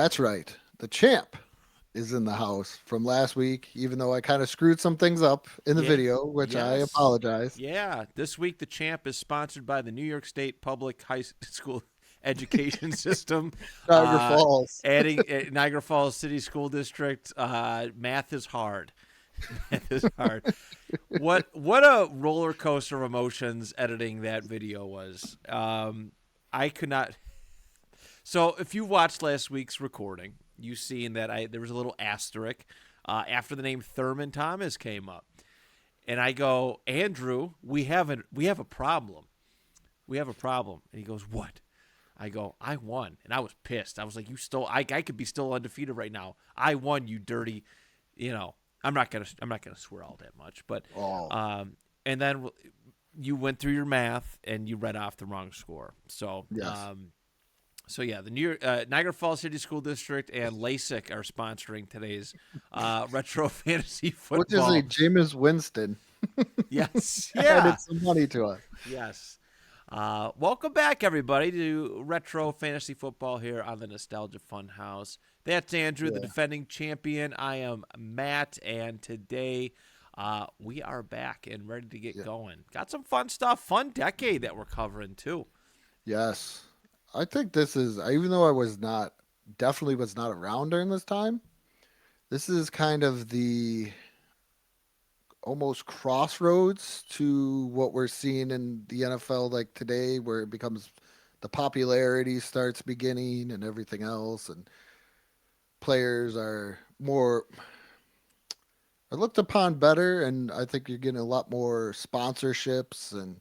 That's right. The champ is in the house from last week, even though I kind of screwed some things up in the Yeah. video, which I Yes. apologize. Yeah. This week, the champ is sponsored by the New York State Public High School Education System. Niagara Falls. Adding Niagara Falls City School District. Math is hard. Math is hard. What a roller coaster of emotions editing that video was. I could not. So if you watched last week's recording, you seen that there was a little asterisk after the name Thurman Thomas came up, and I go, Andrew, we have a problem. We have a problem, and he goes, what? I go, I won, and I was pissed. I was like, you stole. I could be still undefeated right now. I won, you dirty. You know, I'm not gonna swear all that much, but Oh, and then you went through your math and you read off the wrong score. yes. So yeah, the New York Niagara Falls City School District and LASIK are sponsoring today's retro fantasy Which is a football. Jameis Winston Yes, added yeah, some money to us. yes. Welcome back, everybody, to retro fantasy football here on the Nostalgia Fun House. That's Andrew, the Yeah. defending champion. I am Matt, and today we are back and ready to get Yeah. going. Got some fun stuff, fun decade that we're covering too. Yes. I think this is, even though I definitely was not around during this time, this is kind of the almost crossroads to what we're seeing in the NFL like today, where it becomes the popularity starts beginning and everything else, and players are looked upon better, and I think you're getting a lot more sponsorships and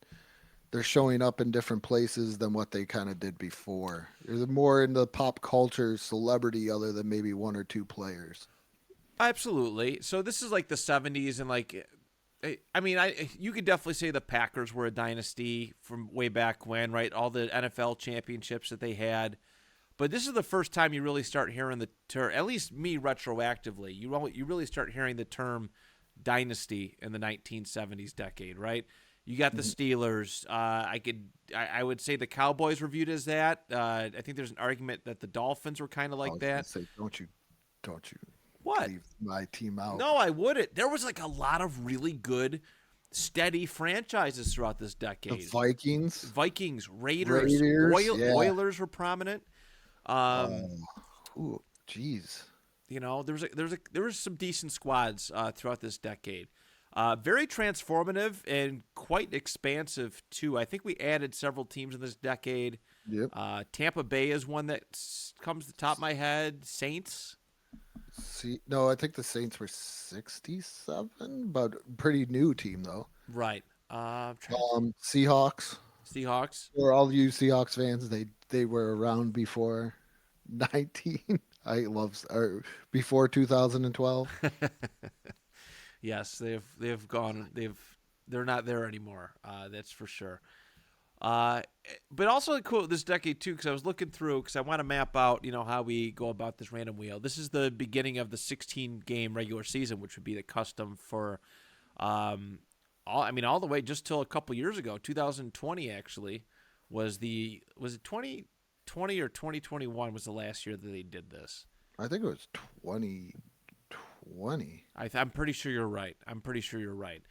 they're showing up in different places than what they kind of did before. They're more in the pop culture celebrity other than maybe one or two players. Absolutely. So this is like the '70s, and like, I mean, you could definitely say the Packers were a dynasty from way back when, right? All the NFL championships that they had. But this is the first time you really start hearing the term, at least me retroactively, you really start hearing the term dynasty in the 1970s decade, right? You got the Mhm. Steelers. I would say the Cowboys were viewed as that. I think there's an argument that the Dolphins were kind of I like was gonna that. say, don't you What? leave my team out. No, I wouldn't. There was like a lot of really good, steady franchises throughout this The decade. Vikings, Vikings, Raiders, Raiders, yeah. Oilers were prominent. Um, Oh, ooh, jeez. there was some decent squads throughout this decade. Very transformative and quite expansive too. I think we added several teams in this decade. Yep. Tampa Bay is one that comes to the top of my head. Saints, See, no, I think the Saints were 67, but pretty new team though. right? Trying to think. Seahawks. Seahawks. For all you Seahawks fans, they were around before 19. I love or before 2012. Yes, they've gone. They're not there anymore. That's for sure. But also cool this decade too, because I was looking through because I want to map out how we go about this random wheel. This is the beginning of the 16 game regular season, which would be the custom for, all the way just till a couple years ago, 2020 actually was it 2020 or 2021 was the last year that they did this. I think it was 2020. I'm pretty sure you're right. I'm pretty sure you're right.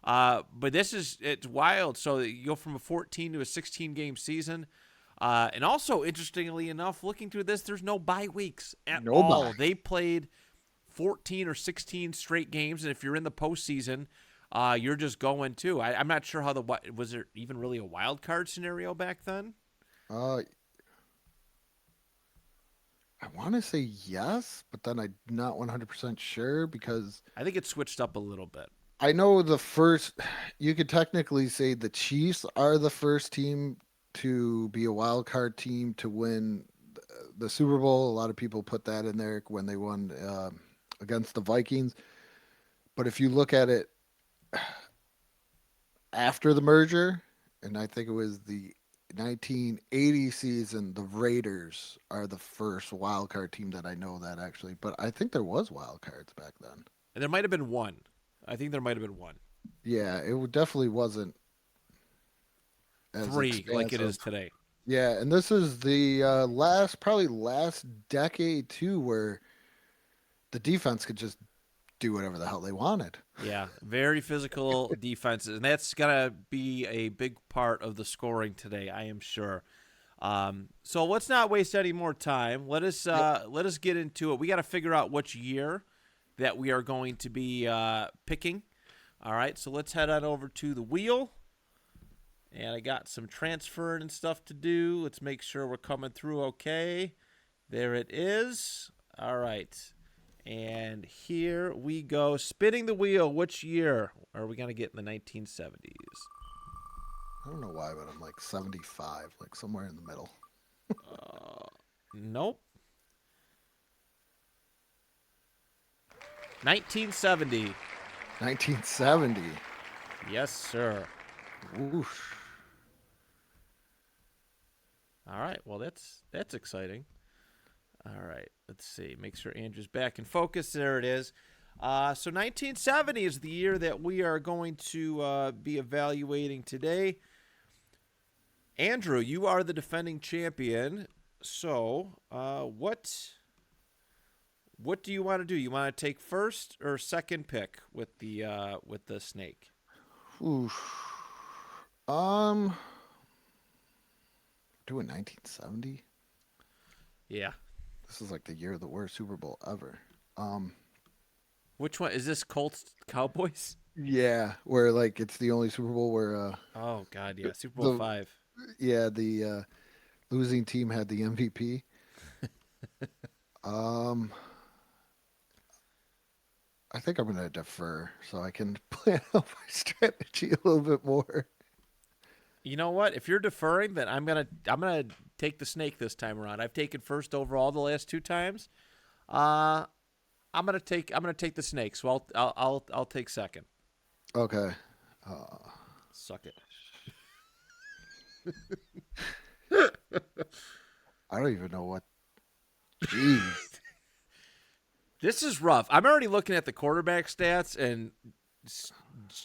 But it's wild. So you go from a 14 to a 16 game season. And also, interestingly enough, looking through this, there's no bye weeks at all. Nobody. They played 14 or 16 straight games. And if you're in the postseason, you're just going too. I'm not sure how was there even really a wild card scenario back then? Uh, I want to say yes, but then I'm not 100% sure because I think it switched up a little bit. I know the first, you could technically say the Chiefs are the first team to be a wild card team to win the Super Bowl. A lot of people put that in there when they won against the Vikings. But if you look at it after the merger, and I think it was the 1980 season, the Raiders are the first wild card team that I know that actually. But I think there was wild cards back then. And there might have been one. I think there might have been one. Yeah, it definitely wasn't as Three, like it expansive. is today. Yeah, and this is the probably last decade too, where the defense could just do whatever the hell they wanted. Yeah, very physical defenses, and that's gonna be a big part of the scoring today, I am sure. So let's not waste any more time. Yep. Let us get into it. We got to figure out which year that we are going to be picking. All right, so let's head on over to the wheel, and I got some transferring and stuff to do. Let's make sure we're coming through okay. There it is. All right. And here we go. Spinning the wheel. Which year are we going to get in the 1970s? I don't know why, but I'm like 75, like somewhere in the middle. Nope. 1970. 1970. Yes, sir. Oof. All right. Well, that's exciting. All right. Let's see. Make sure Andrew's back in focus. There it is. So 1970 is the year that we are going to be evaluating today. Andrew, you are the defending champion. So, what do you want to do? You want to take first or second pick with the snake? Oof. Um, doing 1970. Yeah. This is like the year of the worst Super Bowl ever. Um, Which one is this? Colts Cowboys? yeah, where like it's the only Super Bowl where Oh God, yeah. Super Bowl the five. the losing team had the MVP. Um, I think I'm gonna defer so I can plan out my strategy a little bit more. You know what? If you're deferring, then I'm gonna take the snake this time around. I've taken first overall the last two times. Uh, I'm gonna take the snake. So I'll take second. Okay. Uh, Suck it. I don't even know what. Jeez. This is rough. I'm already looking at the quarterback stats, and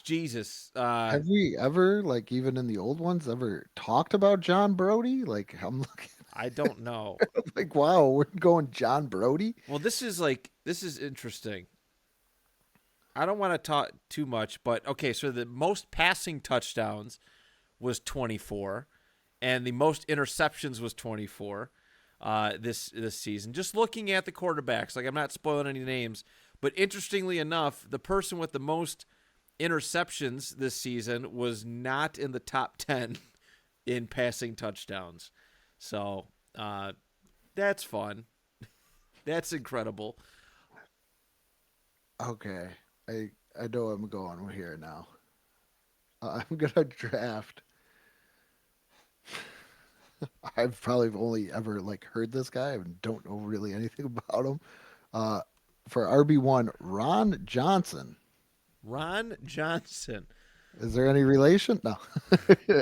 Jesus, Have we ever, like, even in the old ones, ever talked about John Brody? Like, I'm looking, I don't know. like, wow, we're going John Brody? Well, this is interesting. I don't want to talk too much, but okay. So the most passing touchdowns was 24, and the most interceptions was 24. This season, just looking at the quarterbacks, like I'm not spoiling any names, but interestingly enough, the person with the most interceptions this season was not in the top 10 in passing touchdowns. So that's fun. That's incredible. Okay. I know I'm going here now. I'm gonna draft. I've probably only ever like heard this guy and don't know really anything about him. Uh, for RB1, Ron Johnson. Ron Johnson. Is there any relation? No.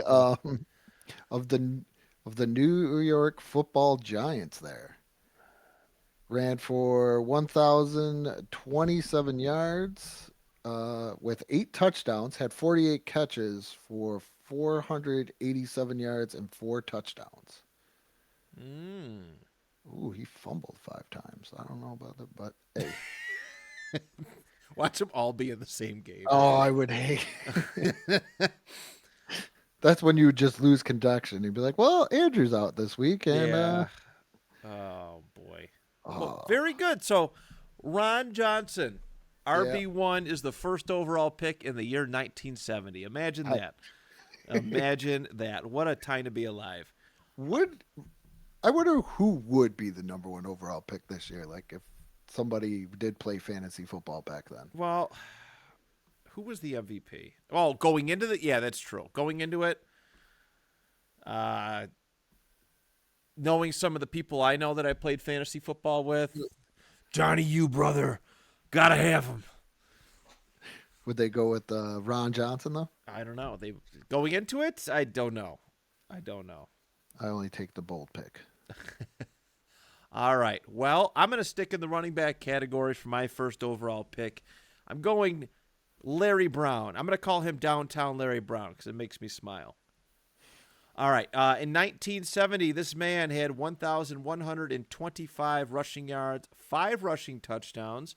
um, of the New York Football Giants there. Ran for 1,027 yards with 8 touchdowns, had 48 catches for 487 yards and 4 touchdowns. Mm. Ooh, he fumbled 5 times. I don't know about that, but hey. Watch them all be in the same game. Oh, I would hate. That's when you would just lose conduction. You'd be like, well, Andrew's out this week, and Yeah. Oh boy. Well, oh, very good. So, Ron Johnson, yeah. RB1 is the first overall pick in the year 1970. Imagine I, that. Imagine that. What a time to be alive. would I wonder who would be the number one overall pick this year? Like if somebody did play fantasy football back then. Well, who was the MVP? Well, going into yeah, that's true. Going into it, uh, knowing some of the people I know that I played fantasy football with, Johnny, you brother, gotta have him. Would they go with Ron Johnson though? I don't know. They going into it. I don't know. I don't know. I only take the bold pick. All right. Well, I'm going to stick in the running back category for my first overall pick. I'm going Larry Brown. I'm going to call him Downtown Larry Brown because it makes me smile. All right. In 1970, this man had 1,125 rushing yards, 5 rushing touchdowns.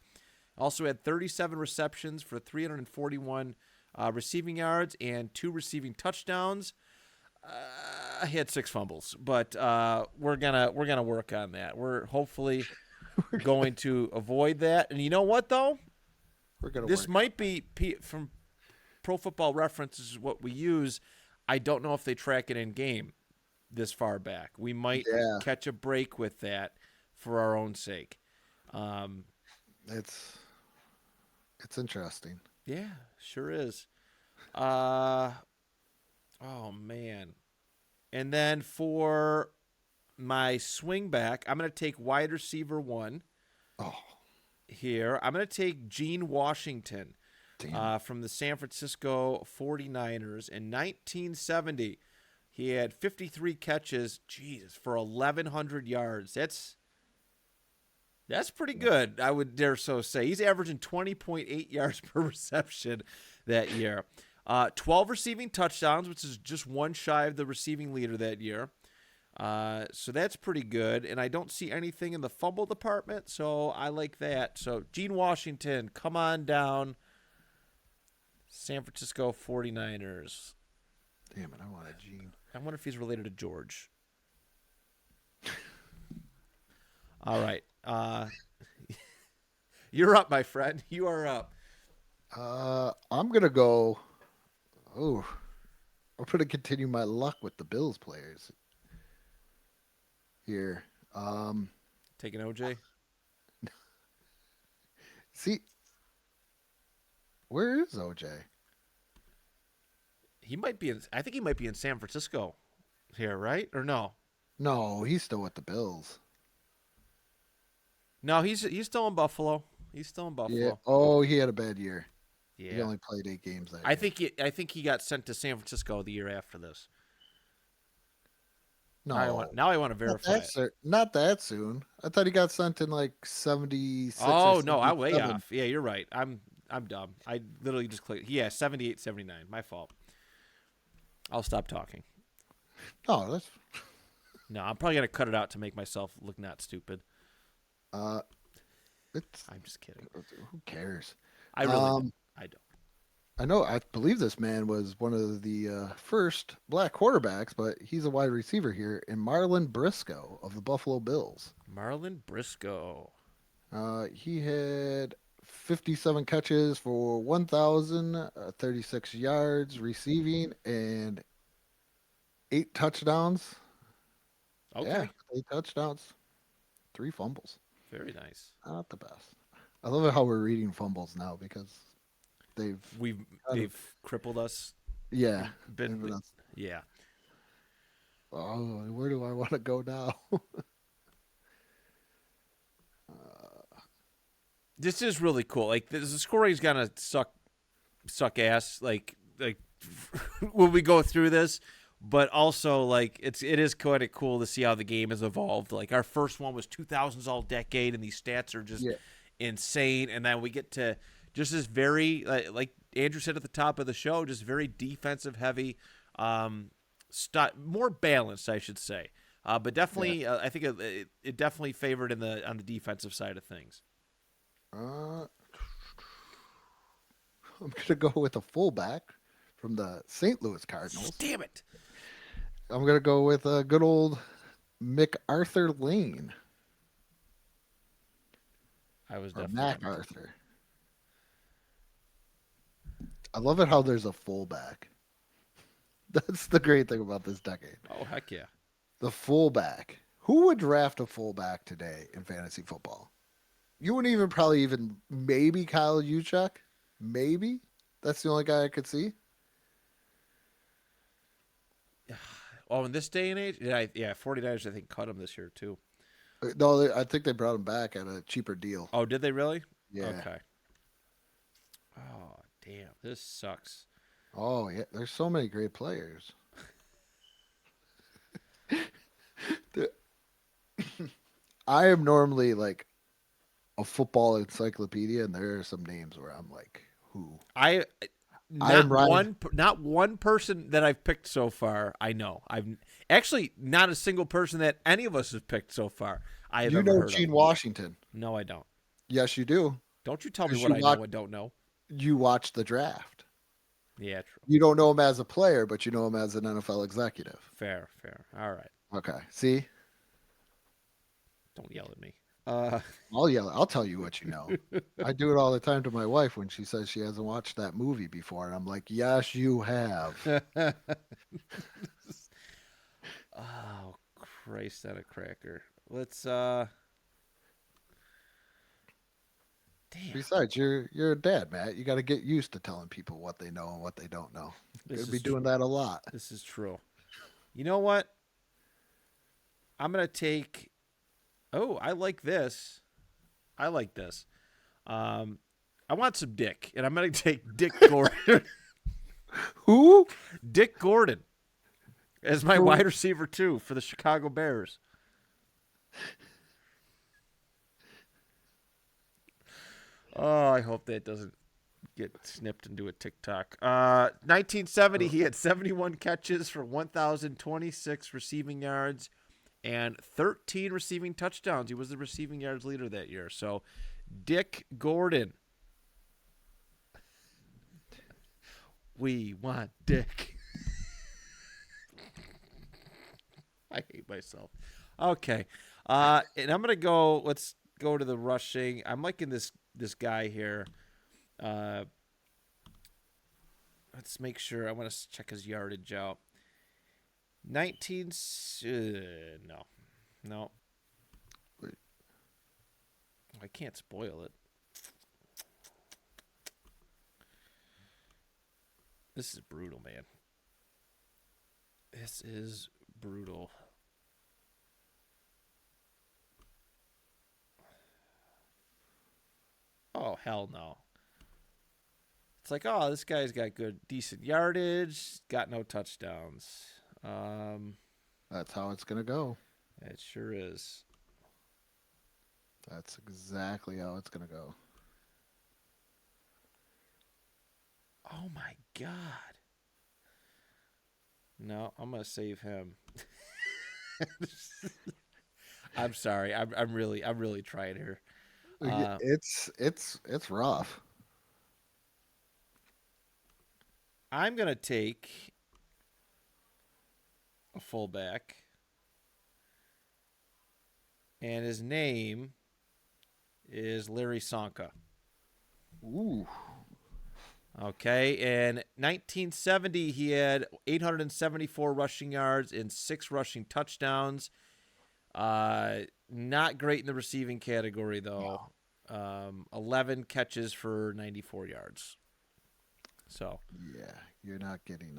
Also had 37 receptions for 341 receiving yards and 2 receiving touchdowns. He had 6 fumbles, but we're gonna work on that. We're hopefully going to avoid that. And you know what though? We're gonna This work. might be from Pro Football Reference is what we use. I don't know if they track it in game this far back. We might Yeah, catch a break with that for our own sake. Um, it's it's interesting. yeah, sure is. Uh, oh man. And then for my swing back, I'm going to take wide receiver 1 Oh, here. I'm going to take Gene Washington damn it. from the San Francisco 49ers in 1970. He had 53 catches, Jesus, for 1,100 yards. That's pretty good, I would dare so say. He's averaging 20.8 yards per reception that year. 12 receiving touchdowns, which is just one shy of the receiving leader that year. So that's pretty good. And I don't see anything in the fumble department, so I like that. So Gene Washington, come on down. San Francisco 49ers. Damn it, I wanted Gene. I wonder if he's related to George. All right. You're up, my friend. You are up. I'm gonna go. Oh, I'm gonna continue my luck with the Bills players here. Taking OJ. See, where is OJ? He might be in. I think he might be in San Francisco here, right? Or no? No, he's still with the Bills. No, he's still in Buffalo. He's still in Yeah. Buffalo. Oh, he had a bad year. He Yeah. only played 8 games that I year. think he got sent to San Francisco the year after this. No, Now I want to verify it. not that soon. I thought he got sent in like 76 or Oh no, I'm way 77. off. Yeah, you're right. I'm dumb. I literally just clicked. Yeah, 78, 79. My fault. I'll stop talking. No, that's No, I'm probably gonna cut it out to make myself look not stupid. uh, it's I'm just kidding. who cares? I really Um, don't. I don't. I know. I believe this man was one of the first black quarterbacks, but he's a wide receiver here in Marlon Briscoe of the Buffalo Bills. Marlon Briscoe. He had 57 catches for 1,036 yards receiving and 8 touchdowns. Okay. Yeah, 8 touchdowns, 3 fumbles. Very nice. Not the best. I love it how we're reading fumbles now because they've We've kind of, they've crippled us. yeah. Been they've been- yeah. Oh, where do I want to go now? This is really cool. Like the scoring's gonna suck ass. Like when we go through this, but also like it is kind of cool to see how the game has evolved. Like our first one was 2000s all decade, and these stats are just Yeah. insane. And then we get to just this very like Andrew said at the top of the show, just very defensive heavy, more balanced, I should say. But definitely, I think it definitely favored on the defensive side of things. Uh, I'm gonna go with a fullback from the St. Louis Cardinals. Damn it! I'm gonna go with a good old MacArthur Lane I was or definitely MacArthur. I love it how there's a fullback. That's the great thing about this decade. Oh heck yeah! The fullback. Who would draft a fullback today in fantasy football? You wouldn't even probably even maybe Kyle Juszczyk. Maybe that's the only guy I could see. Oh, in this day and age, yeah, 49ers I think cut him this year too. No, I think they brought him back at a cheaper deal. Oh, did they really? Yeah. Okay. Oh damn, this sucks. Oh yeah, there's so many great players. The- I am normally like a football encyclopedia, and there are some names where I'm like, who? I I am not one person that I've picked so far. I know. I've actually not a single person that any of us have picked so far. I have You ever know heard of. Gene Washington. No, I don't. Yes, you do. Don't you tell me Because what I know and don't know. you watch the draft. Yeah, true. You don't know him as a player, but you know him as an NFL executive. Fair. All right. Okay. See, Don't yell at me. I'll yell. I'll tell you what you know. I do it all the time to my wife when she says she hasn't watched that movie before, and I'm like, "Yes, you have." Oh, Christ, that a cracker. Let's damn. Besides, you're a dad, Matt. You got to get used to telling people what they know and what they don't know. You're This gonna be is doing true. that a lot. This is true. You know what? I'm gonna take. Oh, I like this. I like this. I want some Dick, and I'm gonna take Dick Gordon. Who? Dick Gordon as my Who? wide receiver too for the Chicago Bears. Oh, I hope that doesn't get snipped into a TikTok. 1970, he had 71 catches for 1,026 receiving yards and 13 receiving touchdowns. He was the receiving yards leader that year. So, Dick Gordon. We want Dick. I hate myself. Okay. And I'm going to go. Let's go to the rushing. I'm liking this guy here. Let's make sure. I want to check his yardage out. 19. No. Wait. I can't spoil it. This is brutal, man. This is brutal. Oh, hell no. It's like, oh, this guy's got good, decent yardage, got no touchdowns. That's how it's gonna go. It sure is. That's exactly how it's gonna go. Oh my God. No, I'm gonna save him. I'm sorry. I'm really trying here. It's rough. I'm gonna take a fullback, and his name is Larry Sonka. Ooh. Okay, in 1970, he had 874 rushing yards and 6 rushing touchdowns. Not great in the receiving category, though. 11 catches for 94 yards. So Yeah, you're not getting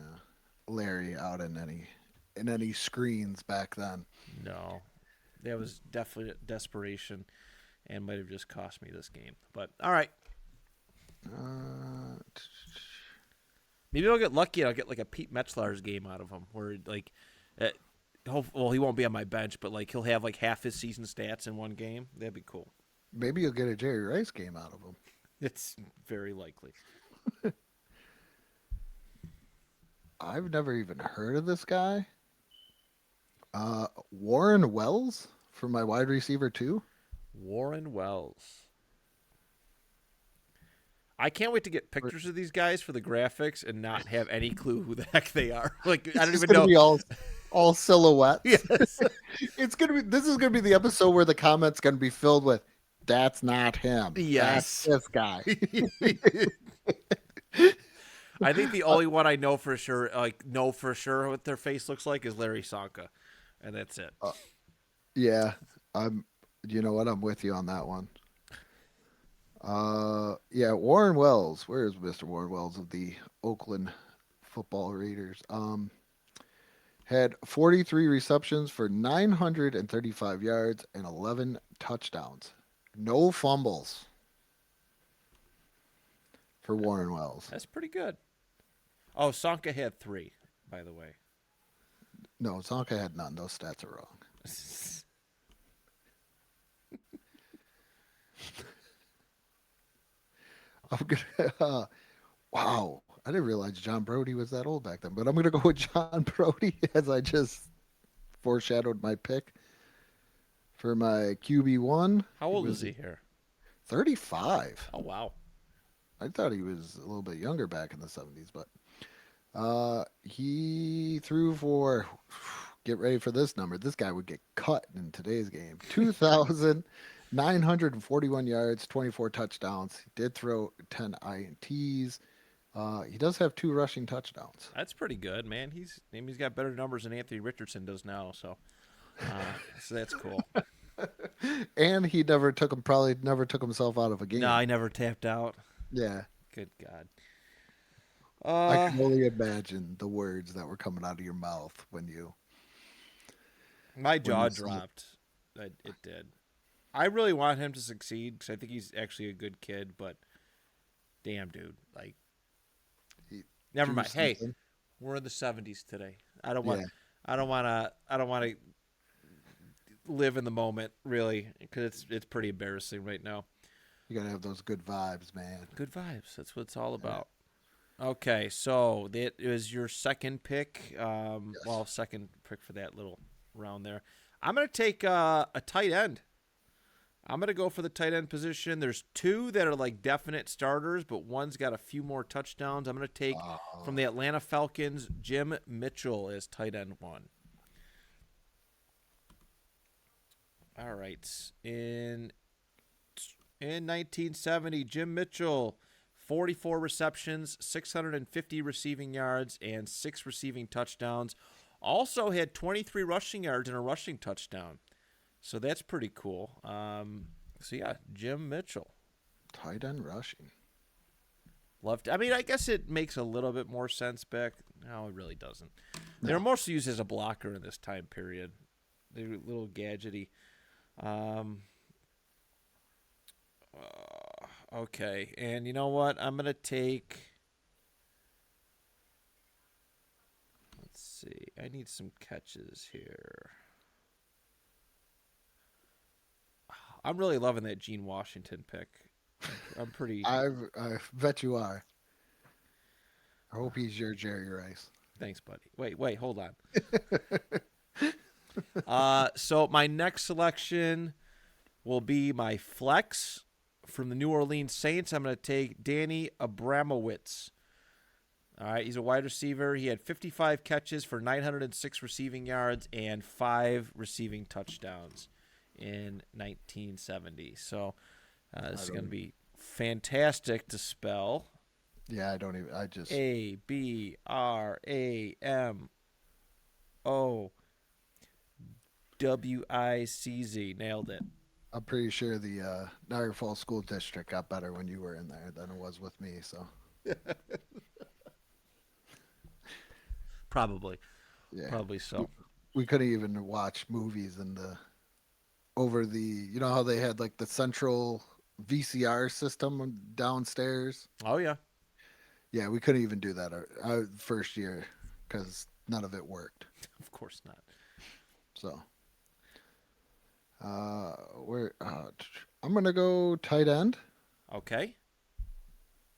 Larry out in any screens back then. no, that was definitely desperation, and might have just cost me this game. But all right, Uh, maybe I'll get lucky and I'll get like a Pete Metzler's game out of him, where like, well, he won't be on my bench, but like he'll have like half his season stats in one game. That'd be cool. Maybe you'll get a Jerry Rice game out of him. It's very likely. I've never even heard of this guy. Warren Wells for my wide receiver too. Warren Wells. I can't wait to get pictures of these guys for the graphics and not have any clue who the heck they are. Like I don't It's even gonna know. be all silhouettes. Yes. This is gonna be the episode where the comments gonna be filled with "That's not him. Yes. That's this guy." I think the only one I know for sure what their face looks like is Larry Sonka, and that's it. Yeah, I'm. You know what? I'm with you on that one. Yeah, Warren Wells. Where is Mr. Warren Wells of the Oakland Football Raiders? Had 43 receptions for 935 yards and 11 touchdowns. No fumbles for Warren Wells. That's pretty good. Oh, Sonka had 3, by the way. No, Zonka had none. Those stats are wrong. I'm gonna. Wow, I didn't realize John Brody was that old back then, but I'm gonna go with John Brody as I just foreshadowed my pick for my QB1. How He old is was he here? 35. Oh wow. I thought he was a little bit younger back in the 70s, but he threw for, get ready for this number. This guy would get cut in today's game. 2,941 yards, 24 touchdowns. He did throw 10 INTs. He does have 2 rushing touchdowns. That's pretty good, man. He's got better numbers than Anthony Richardson does now, so that's cool. And he never took him, probably never took himself out of a No, game. he never tapped out. Yeah. Good God. I Uh, can only imagine the words that were coming out of your mouth my when jaw you said, dropped. It did. I really want him to succeed because I think he's actually a good kid. But damn, dude, like, he, never do mind. Hey, something. we're in the '70s today. I don't want. Yeah. I don't want to. I don't want to live in the moment, really, because it's pretty embarrassing right now. You gotta have those good vibes, man. Good vibes. That's what it's all Yeah. about. Okay, so that is your second pick. Yes. Second pick for that little round there. I'm gonna take a tight end. I'm gonna go for the tight end position. There's two that are like definite starters, but one's got a few more touchdowns. I'm gonna take from the Atlanta Falcons, Jim Mitchell as tight end one. All right, in 1970, Jim Mitchell, 44 receptions, 650 receiving yards, and 6 receiving touchdowns. Also had 23 rushing yards and a rushing touchdown. So that's pretty cool. So yeah, Jim Mitchell. Tight end rushing. Loved. I mean, I guess it makes a little bit more sense back. No, it really doesn't. They were No. mostly used as a blocker in this time period. They were a little gadgety. Um, okay, and you know what? I'm gonna take. Let's see. I need some catches here. I'm really loving that Gene Washington pick. I'm pretty. I bet you are. I hope he's your Jerry Rice. Thanks, buddy. Wait, hold on. So my next selection will be my flex from the New Orleans Saints. I'm going to take Danny Abramowitz. All right, he's a wide receiver. He had 55 catches for 906 receiving yards and 5 receiving touchdowns in 1970. So this is going to be fantastic to spell. Yeah, I don't even. I just. Abramowicz. Nailed it. I'm pretty sure the Niagara Falls School District got better when you were in there than it was with me. So Probably. yeah, Probably so. we couldn't even watch movies in the over the. You know how they had like the central VCR system downstairs. Oh, yeah. Yeah, we couldn't even do that our first year because none of it worked. Of course not. So, where I'm gonna go tight end. Okay.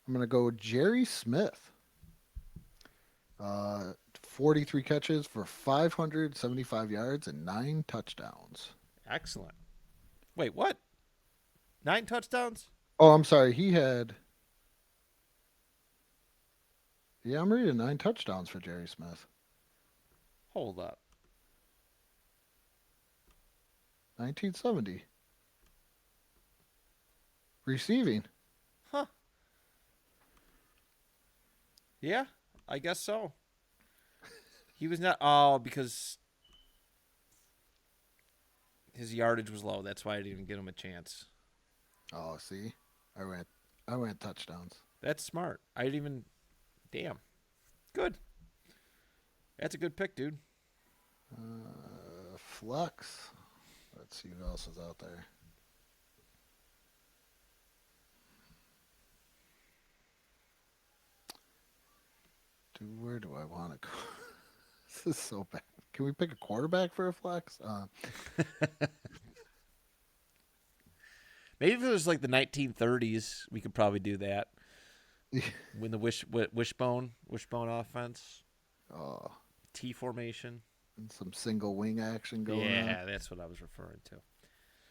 I'm gonna go Jerry Smith. 43 catches for 575 yards and 9 touchdowns. Excellent. Wait, what? 9 touchdowns? Oh, I'm sorry. He had. Yeah, I'm reading 9 touchdowns for Jerry Smith. Hold up. 1970. Receiving. Huh. Yeah, I guess so. He was not. Oh, because his yardage was low. That's why I didn't even give him a chance. Oh, see, I went touchdowns. That's smart. I didn't even. Damn. Good. That's a good pick, dude. Flex. Let's see who else is out there. Where do I want to go? This is so bad. Can we pick a quarterback for a flex? Maybe if it was like the 1930s, we could probably do that. When the wishbone offense, Oh, T formation. and some single wing action going on. Yeah, that's what I was referring to.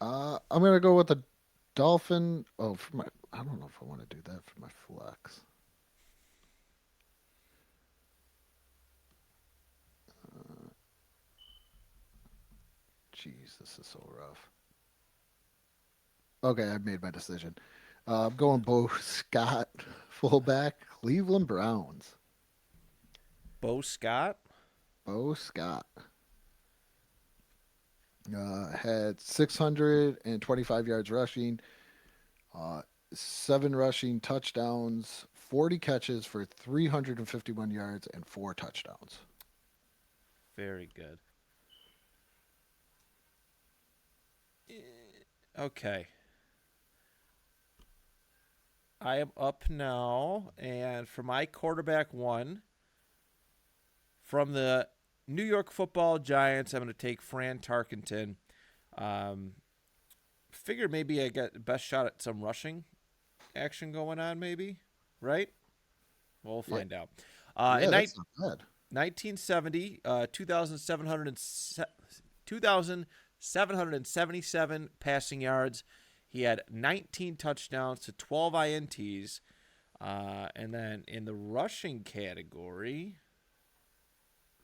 I'm gonna go with the Dolphin. Oh, for my, I don't know if I want to do that for my flex. Jeez, this is so rough. Okay, I've made my decision. I'm going Bo Scott, fullback, Cleveland Browns. Bo Scott. Bo Scott had 625 yards rushing, uh, seven rushing touchdowns, 40 catches for 351 yards, and four touchdowns. Very good. Okay. I am up now, and for my quarterback one from the New York Football Giants, I'm going to take Fran Tarkenton. Um, Figure maybe I got the best shot at some rushing action going on, maybe, right? Well, we'll Yeah, find out. yeah, In that's not bad. 1970, 2,777 passing yards. He had 19 touchdowns to 12 INTs. And then in the rushing category,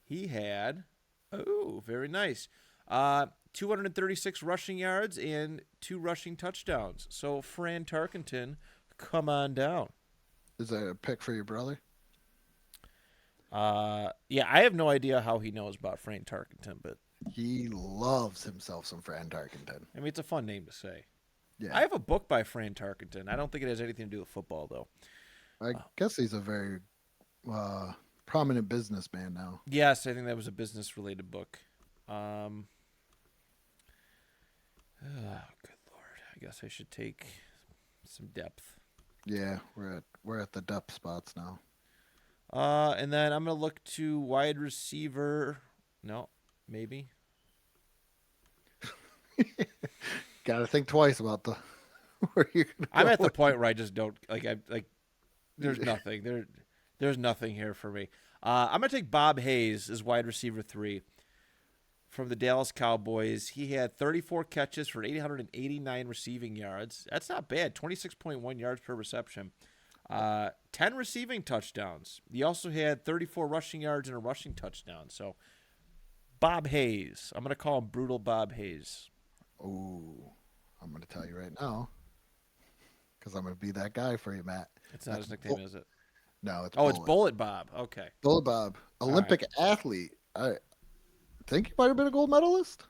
he had, oh, very nice, 236 rushing yards and two rushing touchdowns. So, Fran Tarkenton, come on down. Is that a pick for your brother? Yeah, I have no idea how he knows about Fran Tarkenton, but He loves himself some Fran Tarkenton. I mean, it's a fun name to say. I Yeah, have a book by Fran Tarkenton. I don't think it has anything to do with football, though. I guess he's a very prominent businessman now. Yes, I think that was a business-related book. Um, good lord, I guess I should take some depth. Yeah, we're at the depth spots now. And then I'm gonna look to wide receiver. No, maybe. Got to think twice about the where you're I'm gonna at go. the point where I just don't like. I like. There's nothing there. There's nothing here for me. I'm gonna take Bob Hayes as wide receiver 3 from the Dallas Cowboys. He had 34 catches for 889 receiving yards. That's not bad. 26.1 yards per reception. 10 receiving touchdowns. He also had 34 rushing yards and a rushing touchdown. So Bob Hayes. I'm gonna call him Brutal Bob Hayes. Oh, I'm gonna tell you right now because I'm gonna be that guy for you, Matt. It's not That's his nickname, is it? no, it's Oh, it's Bullet. Bullet Bob. Okay. Bullet Bob, All right. Olympic athlete. I think he might have been a gold medalist.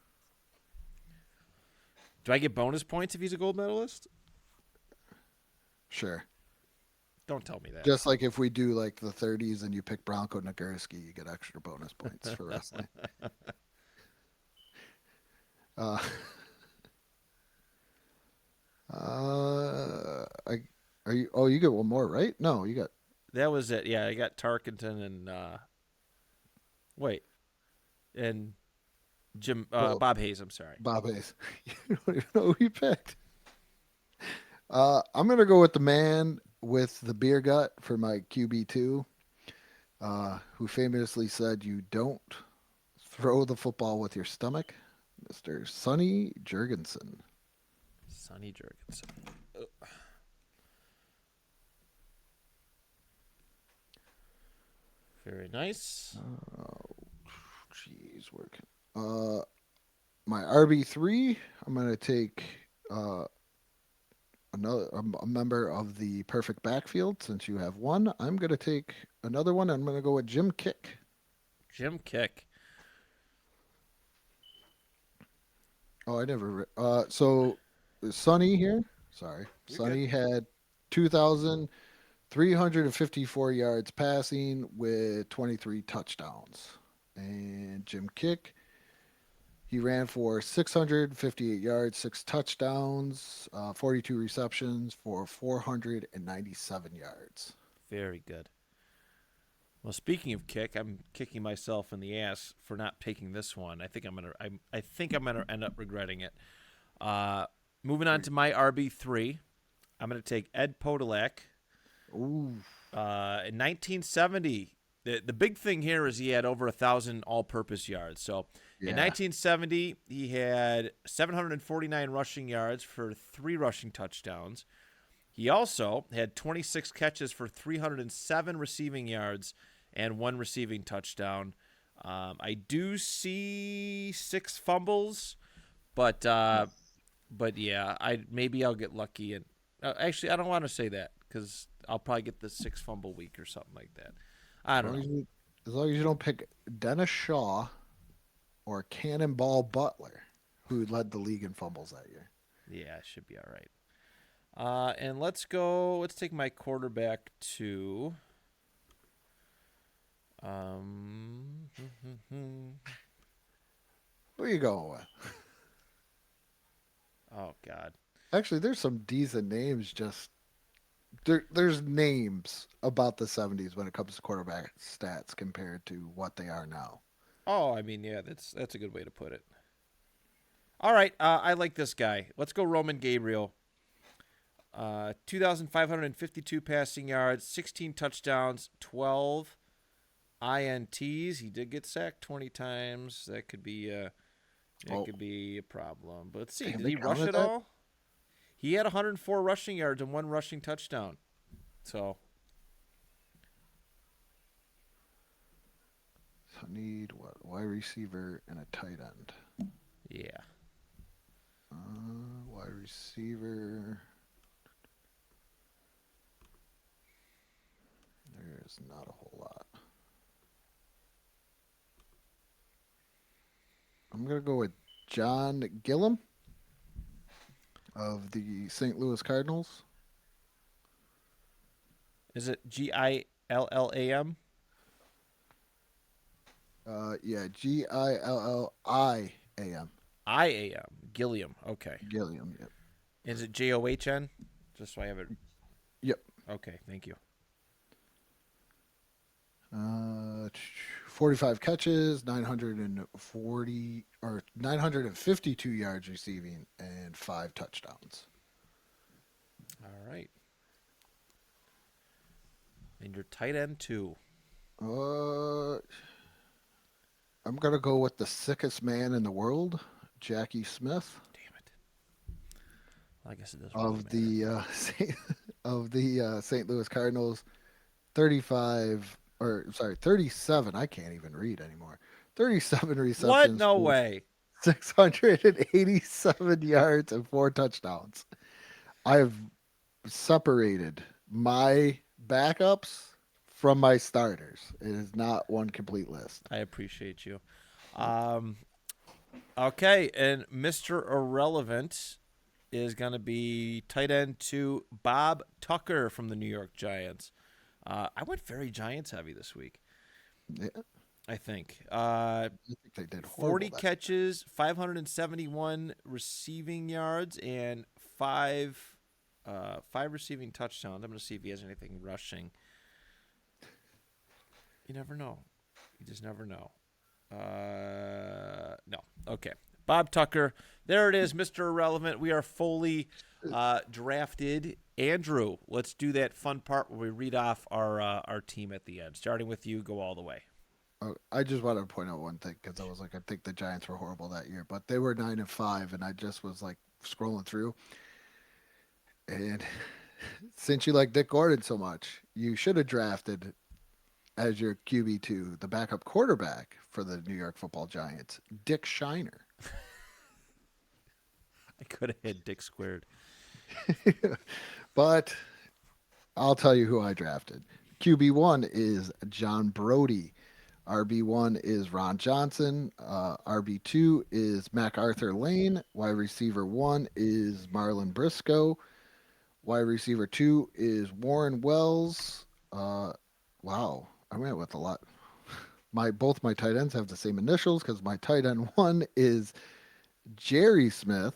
Do I get bonus points if he's a gold medalist? Sure. Don't tell me that. Just like if we do like the 30s and you pick Bronco Nagurski, you get extra bonus points for wrestling. Uh, I are you? Oh, you get one more, right? No, you got That was it. Yeah, I got Tarkenton and wait, and Jim well, Bob Hayes. I'm sorry. Bob Hayes. You don't even know who you picked. I'm gonna go with the man with the beer gut for my QB2, who famously said, "You don't throw the football with your stomach," Mr. Sonny Jurgensen. Sonny Jurgensen. Very nice. Oh, jeez, working. My RB3. I'm gonna take another a member of the perfect backfield. Since you have one, I'm gonna take another one. I'm gonna go with Jim Kick. Jim Kick. Oh, I never. So Sonny here. Sorry, You're good. Sonny had 2,354 yards passing with 23 touchdowns, and Jim Kick. He ran for 658 yards, six touchdowns, 42 receptions for 497 yards. Very good. Well, speaking of kick, I'm kicking myself in the ass for not picking this one. I think I'm gonna end up regretting it. Moving on to my RB3, I'm gonna take Ed Podolak. Ooh, In 1970, the big thing here is he had over 1,000 all-purpose yards. So in Yeah. 1970, he had 749 rushing yards for 3 rushing touchdowns. He also had 26 catches for 307 receiving yards and 1 receiving touchdown. I do see 6 fumbles, but yeah, I maybe I'll get lucky and actually I don't want to say that because I'll probably get the 6 fumble week or something like that. I As don't long know. as you, as long as you don't pick Dennis Shaw or Cannonball Butler, who led the league in fumbles that year. Yeah, it should be all right. And let's go. Let's take my quarterback to. Um, Who are you going with? oh God. Actually, there's some decent names. Just there's names about the '70s when it comes to quarterback stats compared to what they are now. Oh, I mean, yeah, that's a good way to put it. All right, I like this guy. Let's go, Roman Gabriel. 2,552 passing yards, 16 touchdowns, 12 INTs. He did get sacked 20 times. That Oh, could be a problem. But let's see. damn, Did they he rush counted at that. all? He had 104 rushing yards and 1 rushing touchdown. So So I need what? Wide receiver and a tight end. yeah. Wide receiver. There's not a whole lot. I'm gonna go with John Gillum of the St. Louis Cardinals. Is it Gillam? Yeah, Gilliam. IAM. Gilliam. Okay. Gilliam. Yep. Is it John? Just so I have it. Yep. Okay. Thank you. 45 catches, 940 or 952 yards receiving, and 5 touchdowns. All right. And your tight end too. Uh, I'm gonna go with the sickest man in the world, Jackie Smith Damn it. Well, I guess it doesn't really of matter. the St. Louis Cardinals. 35 or sorry, 37. I can't even read anymore. 37 What? receptions No for way. 687 yards and 4 touchdowns. I've separated my backups from my starters. It is not one complete list. I appreciate you. Um, okay, and Mr. Irrelevant is going to be tight end to Bob Tucker from the New York Giants. I went very Giants heavy this week, Yeah, I I think. think they did 40 horrible that. catches, 571 receiving yards, and five receiving touchdowns. I'm going to see if he has anything rushing. You never know. You just never know. No. Okay. Bob Tucker. There it is, Mr. Irrelevant. We are fully drafted. Andrew, let's do that fun part where we read off our team at the end. Starting with you, go all the way. Oh, I just wanted to point out one thing because I was like, I think the Giants were horrible that year, but they were 9-5, and I just was like scrolling through, and since you like Dick Gordon so much, you should have drafted as your QB2 the backup quarterback for the New York Football Giants, Dick Shiner. I could have had Dick squared. But I'll tell you who I drafted. QB1 is John Brody. RB1 is Ron Johnson. RB2 is MacArthur Lane. Wide receiver 1 is Marlon Briscoe. Wide receiver 2 is Warren Wells. Wow, I went with a lot. Both my tight ends have the same initials because my tight end 1 is Jerry Smith.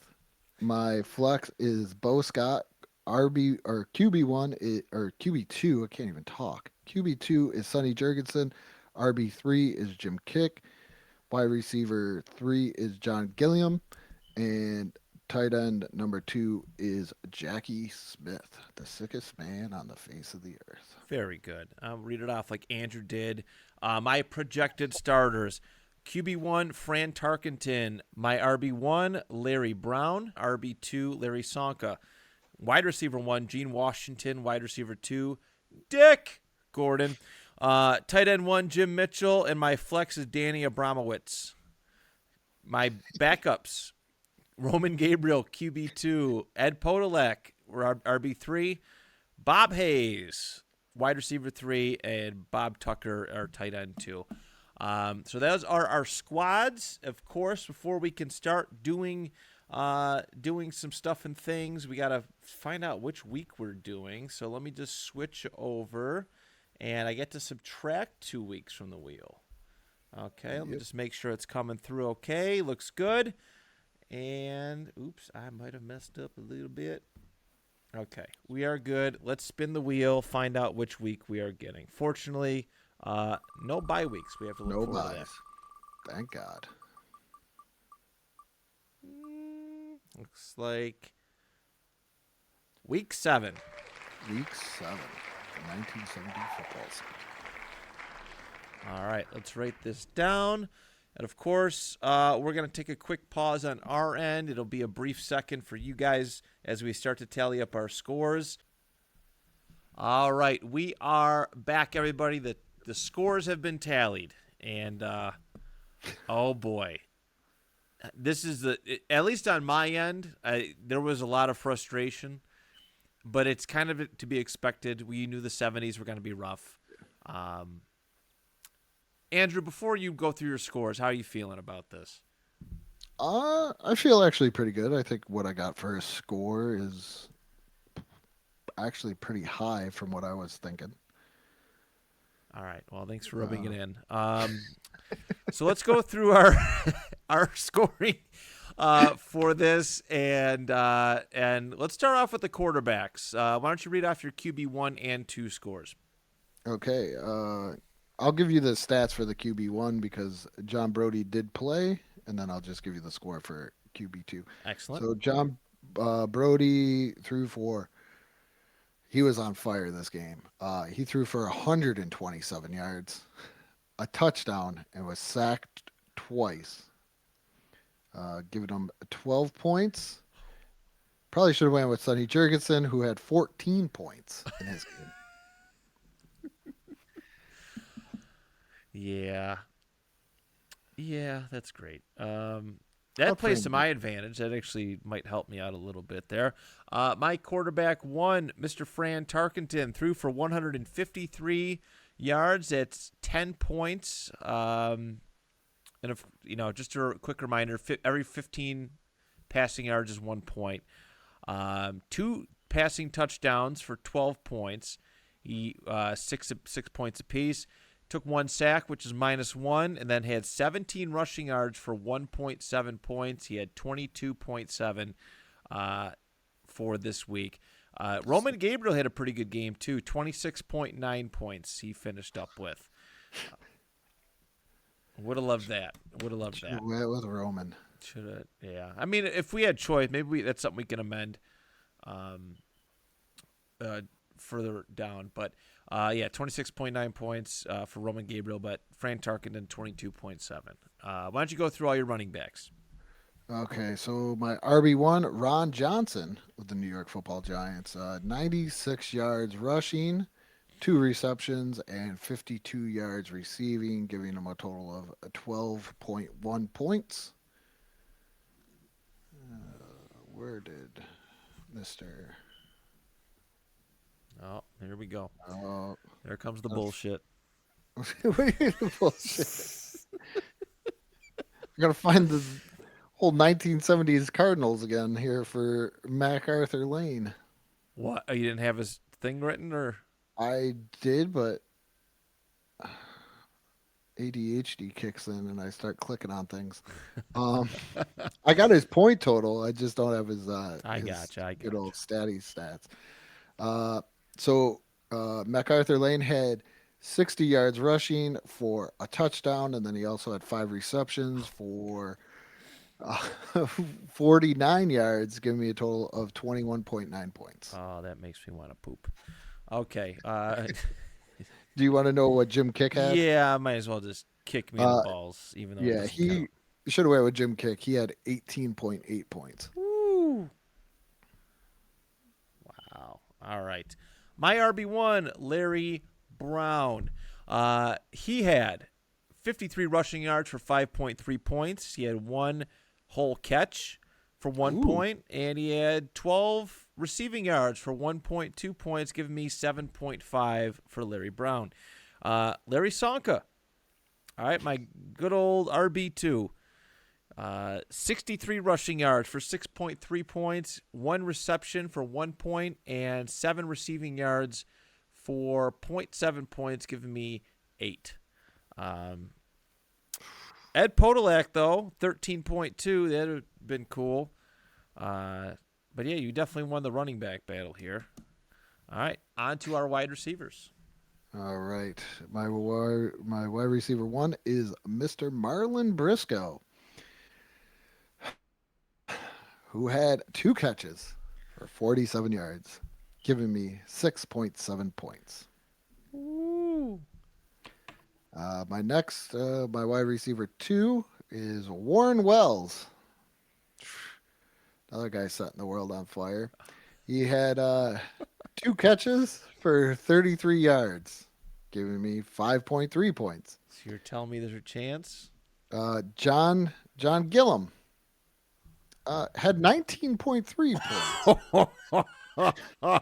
My flex is Bo Scott. RB or QB1 is, or QB2, I can't even talk. QB2 is Sonny Jurgensen. RB3 is Jim Kick. Wide receiver 3 is John Gilliam. And tight end number 2 is Jackie Smith, the sickest man on the face of the earth. Very good. I'll read it off like Andrew did. My projected starters. QB1, Fran Tarkenton. My RB1, Larry Brown. RB2, Larry Sonka. Wide receiver 1, Gene Washington. Wide receiver 2, Dick Gordon. Tight end 1, Jim Mitchell. And my flex is Danny Abramowitz. My backups, Roman Gabriel, QB2. Ed Podolak, RB3. Bob Hayes, wide receiver 3, and Bob Tucker, our tight end 2. So those are our squads. Of course, before we can start doing some stuff and things, we got to find out which week we're doing. So let me just switch over, and I get to subtract 2 weeks from the wheel. Okay, let me just make sure it's coming through okay. Looks good. And, oops, I might have messed up a little bit. Okay, we are good. Let's spin the wheel, find out which week we are getting. Fortunately, no bye weeks. We have to look No forward to buys. Thank God. that. Looks like week 7. Week 7, the 1970 football season. All right, let's write this down. And of course, we're going to take a quick pause on our end. It'll be a brief second for you guys as we start to tally up our scores. All right, we are back, everybody. The scores have been tallied. And, oh boy. This is at least on my end, there was a lot of frustration. But it's kind of to be expected. We knew the 70s were going to be rough. Andrew, before you go through your scores, how are you feeling about this? I feel actually pretty good. I think what I got for a score is actually pretty high from what I was thinking. All right. Well, thanks for rubbing it in. So let's go through our our scoring for this, and let's start off with the quarterbacks. Why don't you read off your QB1 and 2 scores? Okay. I'll give you the stats for the QB1 because John Brody did play, and then I'll just give you the score for QB2. Excellent. So John Brody threw for. He was on fire this game. He threw for 127 yards, a touchdown, and was sacked twice, giving him 12 points. Probably should have went with Sonny Jurgensen, who had 14 points in his game. Yeah, that's great. That plays to my advantage. That actually might help me out a little bit there. My quarterback 1, Mr. Fran Tarkenton, threw for 153 yards. That's 10 points. And if just a quick reminder, every 15 passing yards is 1 point. 2 passing touchdowns for 12 points. He 6 points apiece. Took 1 sack, which is -1, and then had 17 rushing yards for 1.7 points. He had 22.7 for this week. Roman Gabriel had a pretty good game, too. 26.9 points he finished up with. Would have loved that. Went with Roman. Should have, yeah. I mean, if we had choice, maybe that's something we can amend further down. But, 26.9 points for Roman Gabriel, but Fran Tarkenton, 22.7. Why don't you go through all your running backs? Okay, so my RB1, Ron Johnson with the New York Football Giants, 96 yards rushing, 2 receptions, and 52 yards receiving, giving him a total of 12.1 points. Where did Mr. Oh, here we go. Oh, There comes the bullshit. bullshit. I gotta find the whole 1970s Cardinals again here for MacArthur Lane. What? Oh, you didn't have his thing written, or? I did, but ADHD kicks in and I start clicking on things. I got his point total. I just don't have his I his gotcha. good old stats. So MacArthur Lane had 60 yards rushing for a touchdown, and then he also had 5 receptions for Uh, 49 yards, giving me a total of 21.9 points. Oh, that makes me want to poop. Okay. Do you want to know what Jim Kick had? Yeah, I might as well just kick me in the Uh, balls, even though it yeah, doesn't count. he should have went with Jim Kick. He had 18.8 points. Woo! Wow. All right. My RB1, Larry Brown. He had 53 rushing yards for 5.3 points. He had one whole catch for 1 Ooh, point, and he had 12 receiving yards for 1.2 points, giving me 7.5 for Larry Brown. Larry Sonka. All right, my good old RB2. 63 rushing yards for 6.3 points, one reception for 1 point, and 7 receiving yards for 0.7 points, giving me 8. Ed Podolak, though, 13.2. That would have been cool. But yeah, you definitely won the running back battle here. All right, on to our wide receivers. all right. My wide receiver one is Mr. Marlon Briscoe, who had two catches for 47 yards, giving me 6.7 points. Ooh. My wide receiver two is Warren Wells, another guy setting the world on fire. He had two catches for 33 yards, giving me 5.3 points. So you're telling me there's a chance? John Gillum had 19.3 points.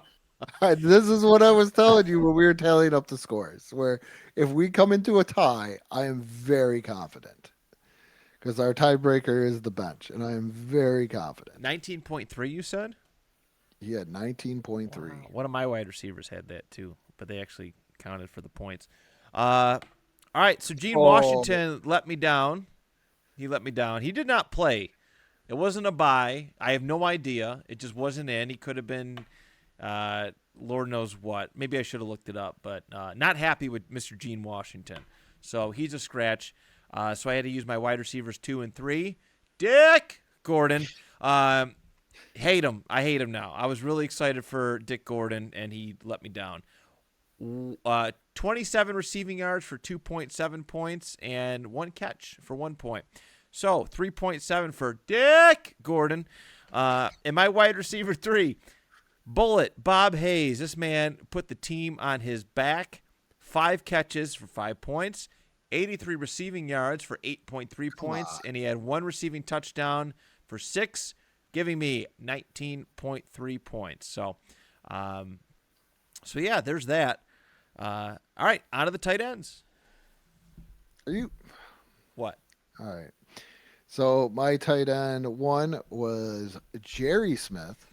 This is what I was telling you when we were tallying up the scores. Where if we come into a tie, I am very confident because our tiebreaker is the bench, and I am very confident. 19.3, you said? He had 19.3. Wow. One of my wide receivers had that too, but they actually counted for the points. All right, so Gene Oh, Washington let me down. He let me down. He did not play. It wasn't a bye. I have no idea. It just wasn't in. He could have been, Lord knows what. Maybe I should have looked it up, but not happy with Mr. Gene Washington. So he's a scratch. So I had to use my wide receivers 2 and 3. Dick Gordon. Hate him. I hate him now. I was really excited for Dick Gordon, and he let me down. 27 receiving yards for 2.7 points and one catch for 1 point. So 3.7 for Dick Gordon. And my wide receiver 3, Bullet Bob Hayes. This man put the team on his back. 5 catches for 5 points, 83 receiving yards for 8.3 come points, on. and he had one receiving touchdown for 6, giving me 19.3 points. So yeah, there's that. All right, on to the tight ends. Are you What? all right? So my tight end one was Jerry Smith,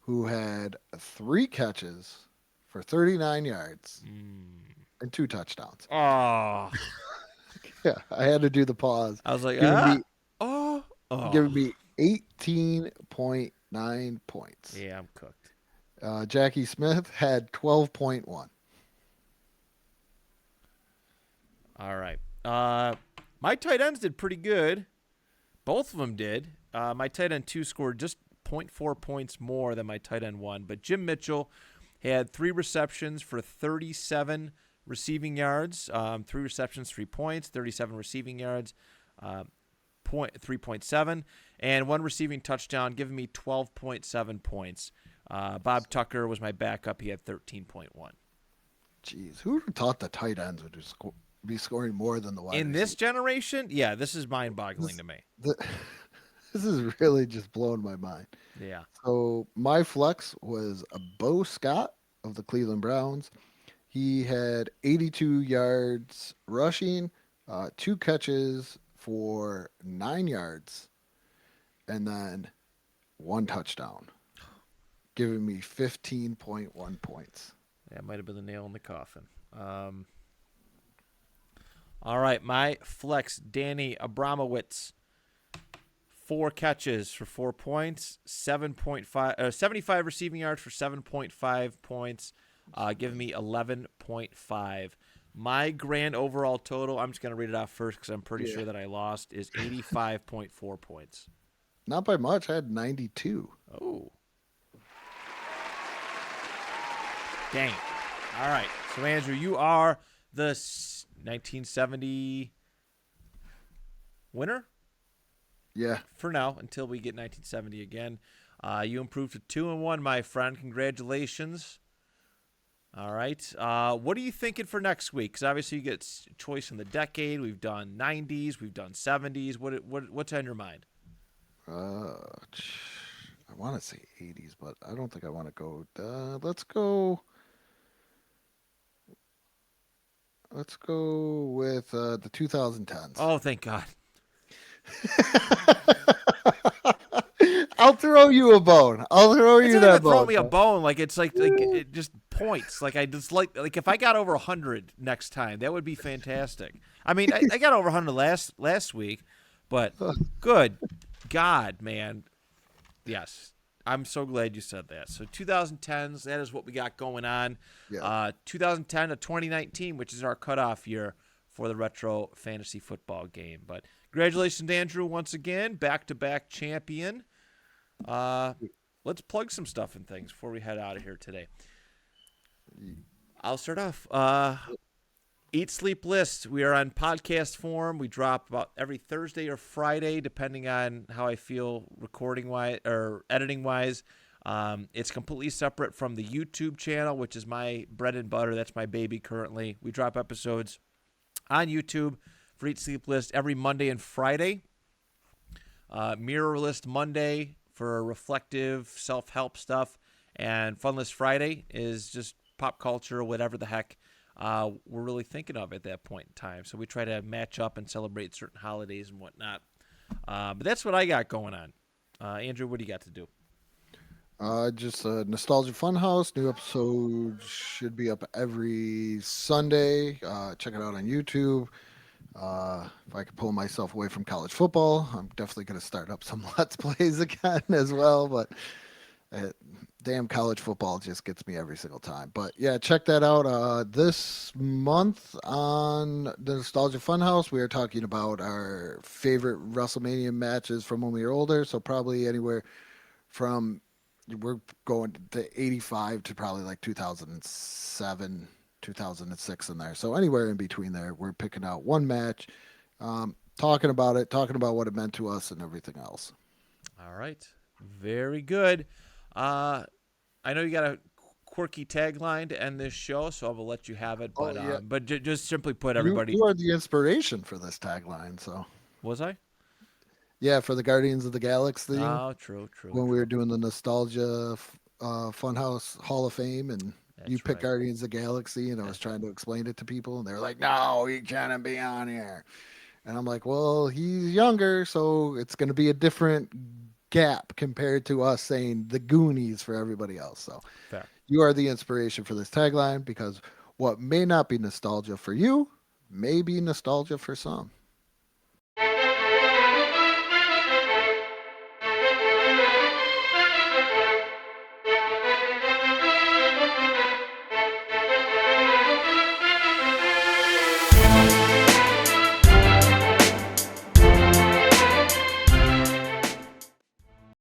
who had three catches for 39 yards and two touchdowns. Oh, Yeah, I had to do the pause. I was like, Giving me oh. giving me 18.9 points. Yeah, I'm cooked. Jackie Smith had 12.1. All right. My tight ends did pretty good. Both of them did. My tight end 2 scored just 0.4 points more than my tight end 1. But Jim Mitchell had 3 receptions for 37 receiving yards. 3 receptions, 3 points, 37 receiving yards, 3.7, and 1 receiving touchdown, giving me 12.7 points. Bob Tucker was my backup. He had 13.1. Jeez, who thought the tight ends would be scoring more than the wide In this receivers? generation, yeah, this is mind-boggling to me. This is really just blowing my mind. Yeah. So my flex was a Bo Scott of the Cleveland Browns. He had 82 yards rushing, 2 catches for 9 yards, and then 1 touchdown, giving me 15.1 points. That might have been the nail in the coffin. All right, my flex, Danny Abramowitz. 4 catches for 4 points, 75 receiving yards for 7.5 points, giving me 11.5. My grand overall total, I'm just going to read it off first because I'm pretty Yeah. sure that I lost, is 85.4 points. Not by much. I had 92. Oh, dang. All right. So, Andrew, you are the 1970 winner Yeah. for now until we get 1970 again. You improved to 2-1, my friend. Congratulations. All right. What are you thinking for next week? Because obviously you get choice in the decade. We've done 90s. We've done 70s. What's on your mind? Uh, I want to say 80s, but I don't think I want to go. Let's go. Let's go with the 2010s. Oh, thank God. I'll throw you a bone. I'll throw It's you not even that throwing bone. me a bone. Like it's like it just points. Like I just like if I got over 100 next time, that would be fantastic. I mean, I got over 100 last week, but good God, man. Yes. I'm so glad you said that. So 2010s, that is what we got going on. Yeah. 2010 to 2019, which is our cutoff year for the retro fantasy football game. But congratulations, Andrew, once again, back-to-back champion. Let's plug some stuff and things before we head out of here today. I'll start off. Eat Sleep List. We are on podcast form. We drop about every Thursday or Friday, depending on how I feel recording wise or editing wise. It's completely separate from the YouTube channel, which is my bread and butter. That's my baby currently. We drop episodes on YouTube for Eat Sleep List every Monday and Friday. Mirror List Monday for reflective self-help stuff. And Fun List Friday is just pop culture, whatever the heck we're really thinking of at that point in time. So we try to match up and celebrate certain holidays and whatnot. But that's what I got going on. Andrew, what do you got to do? Just a Nostalgia Funhouse. New episodes should be up every Sunday. Check it out on YouTube. If I could pull myself away from college football, I'm definitely going to start up some Let's Plays again as well. But uh, damn, college football just gets me every single time. But yeah, check that out. This month on the Nostalgia Funhouse, we are talking about our favorite WrestleMania matches from when we were older. So probably anywhere from we're going to 85 to probably like 2007, 2006 in there. So anywhere in between there, we're picking out one match, talking about it, talking about what it meant to us and everything else. All right. Very good. I know you got a quirky tagline to end this show, so I will let you have it. Oh But yeah, just simply put, you everybody. you are the inspiration for this tagline. So Was I? yeah, for the Guardians of the Galaxy theme Oh, true, true, when we were true. doing the Nostalgia Funhouse Hall of Fame and you That's picked right. Guardians of the Galaxy and I was That's trying to explain it to people and they're like, "No, he can't be on here." And I'm like, well, he's younger, so it's going to be a different gap compared to us saying the Goonies for everybody else. So fair. you are the inspiration for this tagline because what may not be nostalgia for you may be nostalgia for some.